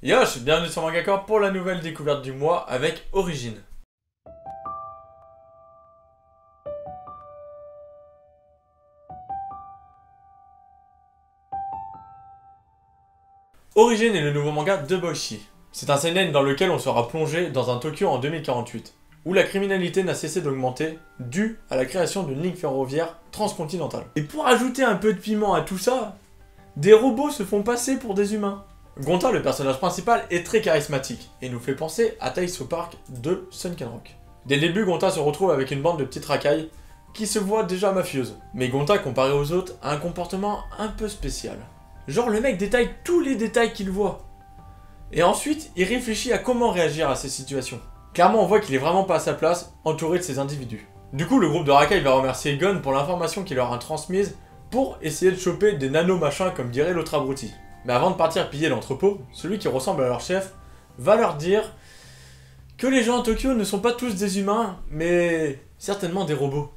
Yosh, bienvenue sur Manga Corp pour la nouvelle découverte du mois avec Origin. Origin est le nouveau manga de Boichi. C'est un seinen dans lequel on sera plongé dans un Tokyo en 2048, où la criminalité n'a cessé d'augmenter, dû à la création d'une ligne ferroviaire transcontinentale. Et pour ajouter un peu de piment à tout ça, des robots se font passer pour des humains. Gonta, le personnage principal, est très charismatique et nous fait penser à Taiso Park de Sunken Rock. Dès le début, Gonta se retrouve avec une bande de petites racailles qui se voient déjà mafieuses. Mais Gonta, comparé aux autres, a un comportement un peu spécial. Genre le mec détaille tous les détails qu'il voit. Et ensuite, il réfléchit à comment réagir à ces situations. Clairement, on voit qu'il est vraiment pas à sa place, entouré de ces individus. Du coup, le groupe de racailles va remercier Gon pour l'information qu'il leur a transmise pour essayer de choper des nano-machins comme dirait l'autre abruti. Mais avant de partir piller l'entrepôt, celui qui ressemble à leur chef va leur dire que les gens à Tokyo ne sont pas tous des humains, mais certainement des robots.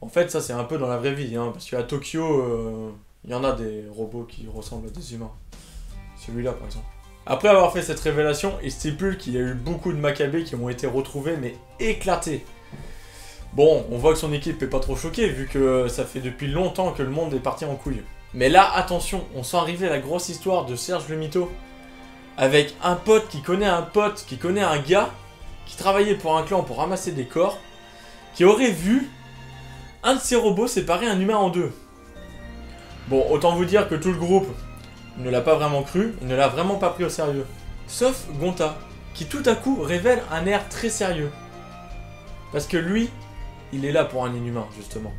En fait, ça c'est un peu dans la vraie vie, hein, parce qu'à Tokyo, il y en a des robots qui ressemblent à des humains. Celui-là par exemple. Après avoir fait cette révélation, il stipule qu'il y a eu beaucoup de Maccabées qui ont été retrouvés mais éclatés. Bon, on voit que son équipe est pas trop choquée vu que ça fait depuis longtemps que le monde est parti en couille. Mais là, attention, on sent arriver la grosse histoire de Serge le Mytho, avec un pote qui connaît un gars, qui travaillait pour un clan pour ramasser des corps, qui aurait vu un de ses robots séparer un humain en deux. Bon, autant vous dire que tout le groupe ne l'a pas vraiment cru, il ne l'a vraiment pas pris au sérieux. Sauf Gonta, qui tout à coup révèle un air très sérieux. Parce que lui, il est là pour un inhumain, justement.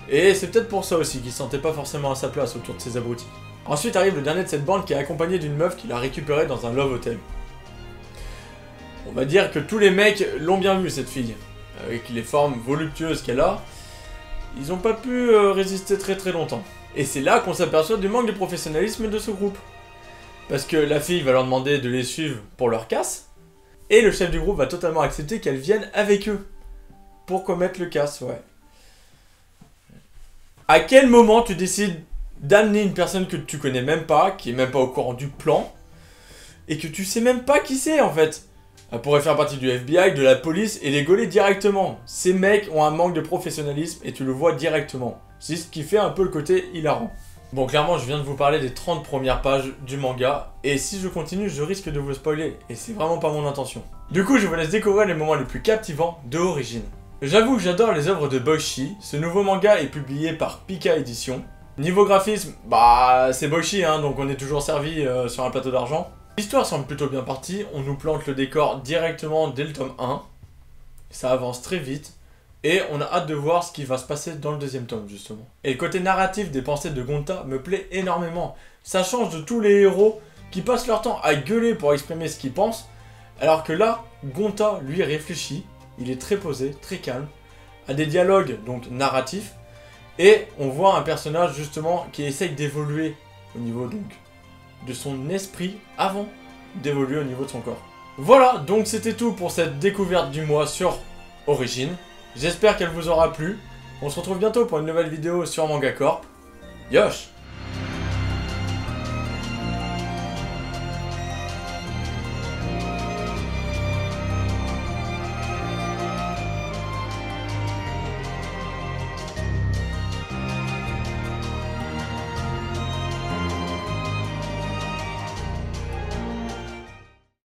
Et c'est peut-être pour ça aussi qu'il se sentait pas forcément à sa place autour de ses abrutis. Ensuite arrive le dernier de cette bande qui est accompagné d'une meuf qu'il a récupérée dans un love hotel. On va dire que tous les mecs l'ont bien vu cette fille. Avec les formes voluptueuses qu'elle a, ils ont pas pu résister très longtemps. Et c'est là qu'on s'aperçoit du manque de professionnalisme de ce groupe. Parce que la fille va leur demander de les suivre pour leur casse, et le chef du groupe va totalement accepter qu'elle vienne avec eux. Pour commettre le casse, ouais. À quel moment tu décides d'amener une personne que tu connais même pas, qui est même pas au courant du plan, et que tu sais même pas qui c'est en fait? Elle pourrait faire partie du FBI, de la police, et les gauler directement. Ces mecs ont un manque de professionnalisme, et tu le vois directement. C'est ce qui fait un peu le côté hilarant. Bon, clairement, je viens de vous parler des 30 premières pages du manga, et si je continue, je risque de vous spoiler, et c'est vraiment pas mon intention. Du coup, je vous laisse découvrir les moments les plus captivants de Origin. J'avoue que j'adore les œuvres de Boichi, ce nouveau manga est publié par Pika Édition. Niveau graphisme, bah c'est Boichi hein, donc on est toujours servi sur un plateau d'argent. L'histoire semble plutôt bien partie, on nous plante le décor directement dès le tome 1. Ça avance très vite, et on a hâte de voir ce qui va se passer dans le deuxième tome justement. Et le côté narratif des pensées de Gonta me plaît énormément. Ça change de tous les héros qui passent leur temps à gueuler pour exprimer ce qu'ils pensent, alors que là, Gonta lui réfléchit. Il est très posé, très calme, a des dialogues donc narratifs, et on voit un personnage justement qui essaye d'évoluer au niveau donc de son esprit avant d'évoluer au niveau de son corps. Voilà, donc c'était tout pour cette découverte du mois sur Origin. J'espère qu'elle vous aura plu. On se retrouve bientôt pour une nouvelle vidéo sur Manga Corp. Yosh!